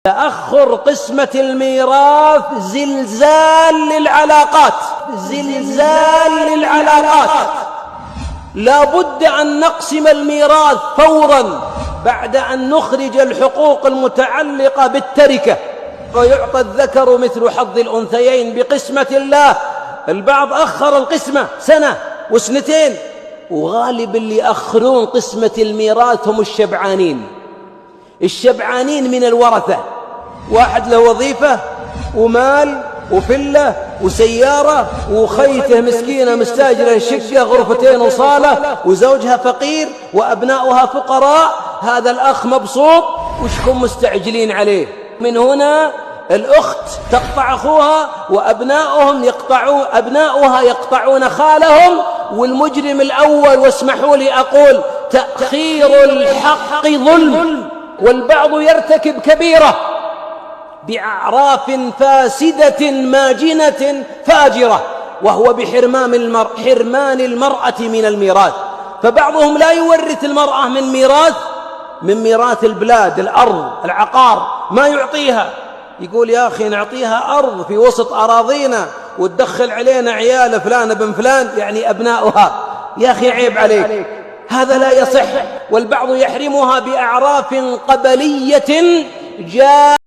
تأخر قسمة الميراث زلزال للعلاقات، زلزال للعلاقات. لا بد أن نقسم الميراث فوراً بعد أن نخرج الحقوق المتعلقة بالتركة، ويعطى الذكر مثل حظ الأنثيين بقسمة الله. البعض أخر القسمة سنة وسنتين، وغالب اللي يأخرون قسمة الميراث هم الشبعانين. الشبعانين من الورثة، واحد له وظيفة ومال وفلة وسيارة وخيته مسكينة مستاجرة شقة غرفتين وصالة، وزوجها فقير وأبناؤها فقراء. هذا الأخ مبسوط وشكم مستعجلين عليه. من هنا الأخت تقطع أخوها، أبناؤها يقطعون خالهم. والمجرم الأول، واسمحوا لي أقول، تأخير الحق ظلم. والبعض يرتكب كبيرة بأعراف فاسدة ماجنة فاجرة، وهو بحرمان المرأة من الميراث. فبعضهم لا يورث المرأة من ميراث البلاد، الأرض، العقار، ما يعطيها. يقول يا أخي نعطيها أرض في وسط أراضينا وتدخل علينا عيال فلان بن فلان، يعني أبناؤها. يا أخي عيب عليك، هذا لا يصح. والبعض يحرمها بأعراف قبلية